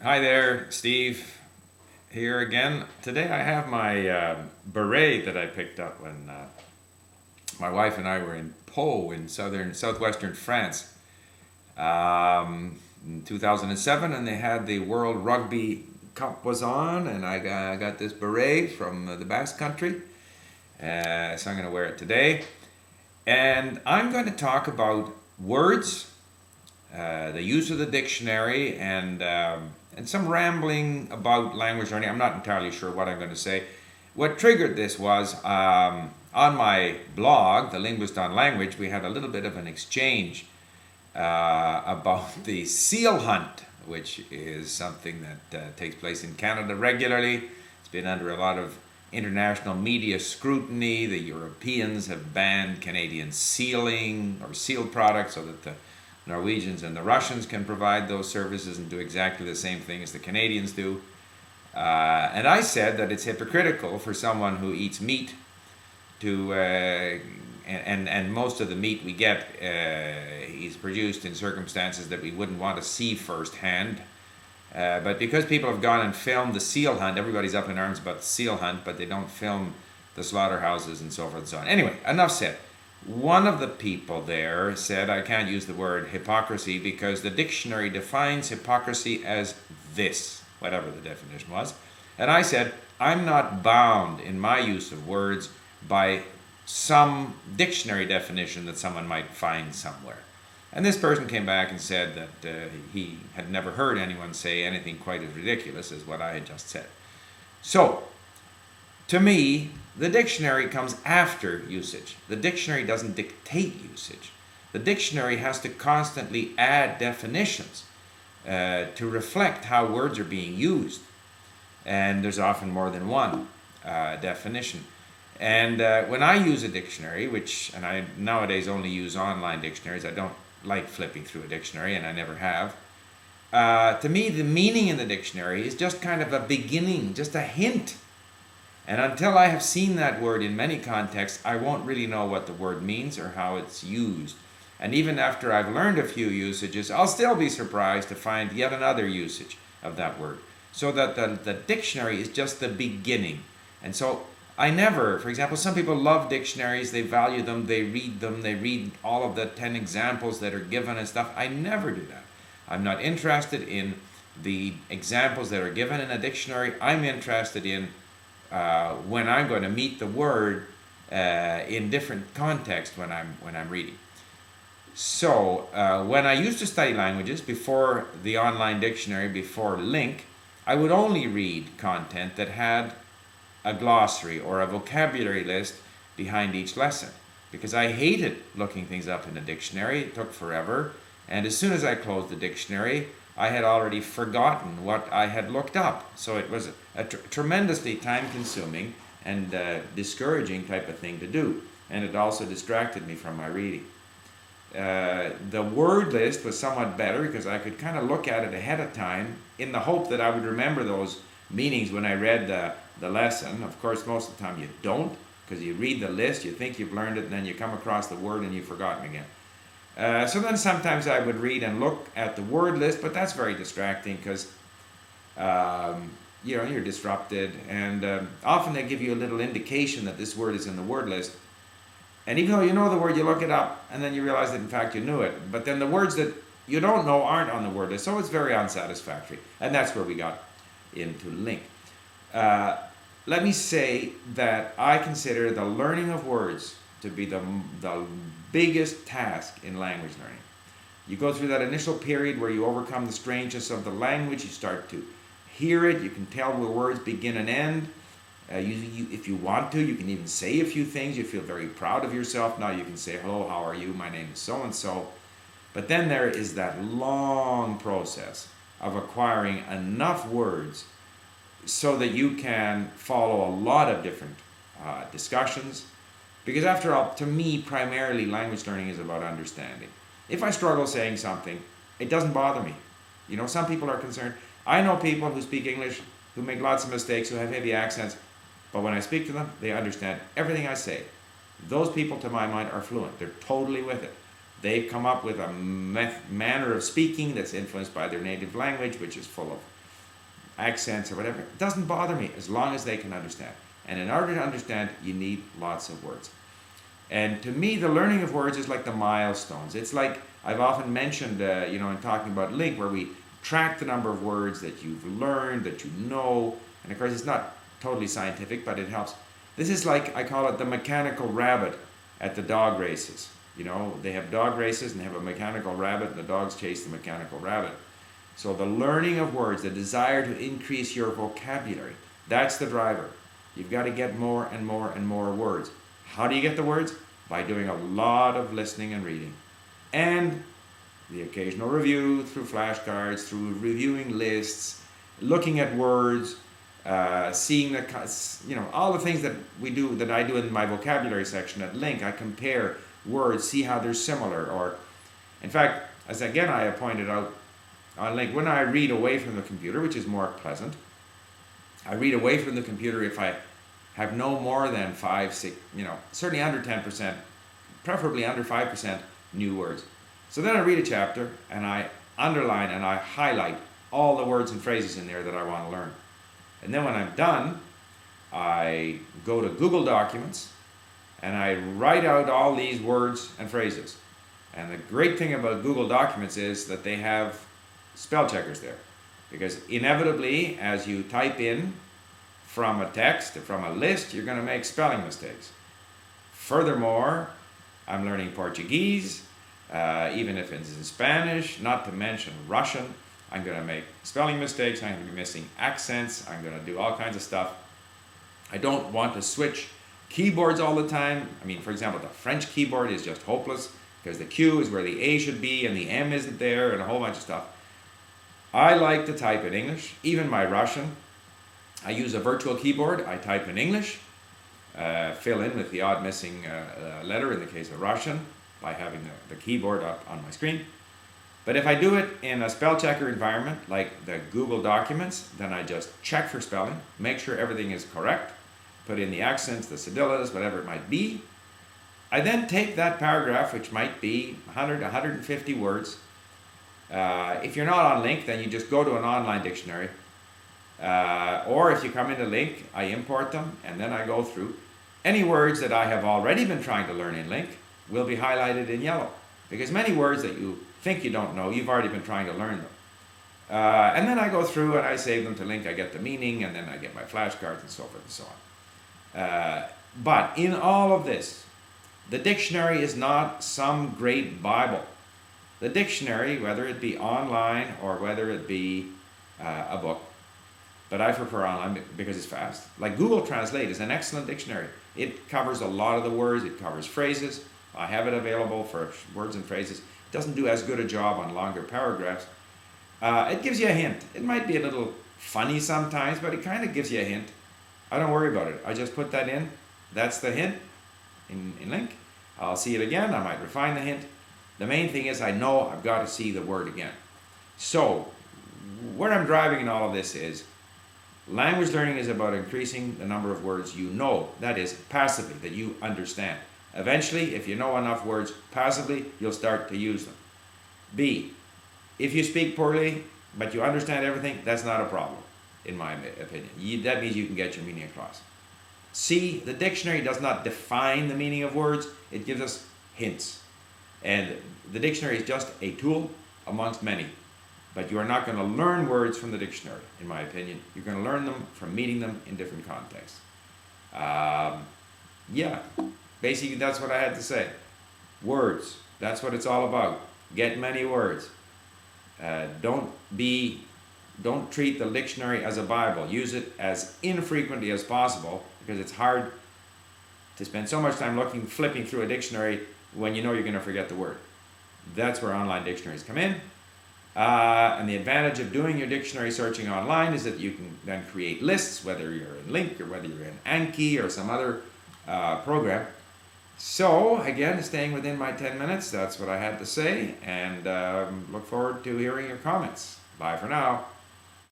Hi there, Steve. Here again. Today I have my beret that I picked up when my wife and I were in Pau in southwestern France in 2007, and they had the World Rugby Cup was on, and I got this beret from the Basque Country, so I'm going to wear it today. And I'm going to talk about words, the use of the dictionary, and some rambling about language learning. I'm not entirely sure what I'm going to say. What triggered this was on my blog, The Linguist on Language, we had a little bit of an exchange about the seal hunt, which is something that takes place in Canada regularly. It's been under a lot of international media scrutiny. The Europeans have banned Canadian sealing or sealed products so that the Norwegians and the Russians can provide those services and do exactly the same thing as the Canadians do. And I said that it's hypocritical for someone who eats meat to, and most of the meat we get is produced in circumstances that we wouldn't want to see firsthand. But because people have gone and filmed the seal hunt, everybody's up in arms about the seal hunt, but they don't film the slaughterhouses and so forth and so on. Anyway, enough said. One of the people there said I can't use the word hypocrisy because the dictionary defines hypocrisy as this, whatever the definition was. And I said I'm not bound in my use of words by some dictionary definition that someone might find somewhere. And this person came back and said that he had never heard anyone say anything quite as ridiculous as what I had just said. So, to me, the dictionary comes after usage. The dictionary doesn't dictate usage. The dictionary has to constantly add definitions to reflect how words are being used. And there's often more than one definition. And when I use a dictionary, and I nowadays only use online dictionaries, I don't like flipping through a dictionary, and I never have. To me, the meaning in the dictionary is just kind of a beginning, just a hint. And until I have seen that word in many contexts, I won't really know what the word means or how it's used. And even after I've learned a few usages, I'll still be surprised to find yet another usage of that word. So that the dictionary is just the beginning. And so I never, for example, some people love dictionaries, they value them, they read all of the 10 examples that are given and stuff. I never do that. I'm not interested in the examples that are given in a dictionary. I'm interested in when I'm going to meet the word in different contexts when I'm reading. So when I used to study languages before the online dictionary, before Link, I would only read content that had a glossary or a vocabulary list behind each lesson because I hated looking things up in a dictionary. It took forever, and as soon as I closed the dictionary, I had already forgotten what I had looked up. So it was a tremendously time-consuming and discouraging type of thing to do, and it also distracted me from my reading. The word list was somewhat better because I could kind of look at it ahead of time in the hope that I would remember those meanings when I read the lesson. Of course, most of the time you don't because you read the list, you think you've learned it, and then you come across the word and you've forgotten again. So then sometimes I would read and look at the word list, but that's very distracting because you're disrupted, and often they give you a little indication that this word is in the word list. And even though you know the word, you look it up, and then you realize that in fact you knew it. But then the words that you don't know aren't on the word list, so it's very unsatisfactory. And that's where we got into Link. Let me say that I consider the learning of words to be the biggest task in language learning. You go through that initial period where you overcome the strangeness of the language, you start to hear it, you can tell where words begin and end. If you want to, you can even say a few things. You feel very proud of yourself. Now you can say, hello, how are you? My name is so-and-so. But then there is that long process of acquiring enough words so that you can follow a lot of different discussions. Because after all, to me, primarily language learning is about understanding. If I struggle saying something, it doesn't bother me. Some people are concerned. I know people who speak English who make lots of mistakes, who have heavy accents, but when I speak to them, they understand everything I say. Those people, to my mind, are fluent. They're totally with it. They've come up with a manner of speaking that's influenced by their native language, which is full of accents or whatever. It doesn't bother me as long as they can understand. And in order to understand, you need lots of words. And to me, the learning of words is like the milestones. It's like I've often mentioned, in talking about LingQ, where we track the number of words that you've learned, that you know. And of course, it's not totally scientific, but it helps. This is like, I call it the mechanical rabbit at the dog races. They have dog races and they have a mechanical rabbit, and the dogs chase the mechanical rabbit. So the learning of words, the desire to increase your vocabulary, that's the driver. You've got to get more and more and more words. How do you get the words? By doing a lot of listening and reading. And the occasional review through flashcards, through reviewing lists, looking at words, seeing all the things that I do in my vocabulary section at LingQ. I compare words, see how they're similar. Or, in fact, as again I have pointed out on LingQ, when I read away from the computer, which is more pleasant, I read away from the computer if I have no more than 5, 6, certainly under 10%, preferably under 5% new words. So then I read a chapter and I underline and I highlight all the words and phrases in there that I want to learn. And then when I'm done, I go to Google Documents and I write out all these words and phrases. And the great thing about Google Documents is that they have spell checkers there. Because inevitably, as you type in from a text, from a list, you're going to make spelling mistakes. Furthermore, I'm learning Portuguese, even if it's in Spanish, not to mention Russian. I'm going to make spelling mistakes, I'm going to be missing accents, I'm going to do all kinds of stuff. I don't want to switch keyboards all the time. I mean, for example, the French keyboard is just hopeless because the Q is where the A should be and the M isn't there and a whole bunch of stuff. I like to type in English, even my Russian. I use a virtual keyboard. I type in English, fill in with the odd missing letter in the case of Russian by having the keyboard up on my screen. But if I do it in a spell checker environment like the Google Documents, then I just check for spelling, make sure everything is correct, put in the accents, the cedillas, whatever it might be. I then take that paragraph, which might be 100, 150 words. If you're not on LingQ, then you just go to an online dictionary. Or if you come into LingQ, I import them and then I go through. Any words that I have already been trying to learn in LingQ will be highlighted in yellow. Because many words that you think you don't know, you've already been trying to learn them. And then I go through and I save them to LingQ. I get the meaning and then I get my flashcards and so forth and so on. But in all of this, the dictionary is not some great Bible. The dictionary, whether it be online or whether it be a book, but I prefer online because it's fast. Like Google Translate is an excellent dictionary. It covers a lot of the words, it covers phrases. I have it available for words and phrases. It doesn't do as good a job on longer paragraphs. It gives you a hint. It might be a little funny sometimes, but it kind of gives you a hint. I don't worry about it. I just put that in. That's the hint in LingQ. I'll see it again. I might refine the hint. The main thing is I know I've got to see the word again. So where I'm driving in all of this is language learning is about increasing the number of words you know, that is passively, that you understand. Eventually, if you know enough words passively, you'll start to use them. B, if you speak poorly, but you understand everything, that's not a problem, in my opinion. That means you can get your meaning across. C, the dictionary does not define the meaning of words, it gives us hints. And the dictionary is just a tool amongst many. But you are not going to learn words from the dictionary, in my opinion. You're going to learn them from meeting them in different contexts. Yeah, basically that's what I had to say. Words, that's what it's all about. Get many words. Don't treat the dictionary as a Bible. Use it as infrequently as possible because it's hard to spend so much time flipping through a dictionary when you know you're going to forget the word. That's where online dictionaries come in. And the advantage of doing your dictionary searching online is that you can then create lists, whether you're in LingQ or whether you're in Anki or some other program. So, again, staying within my 10 minutes, that's what I had to say, and look forward to hearing your comments. Bye for now.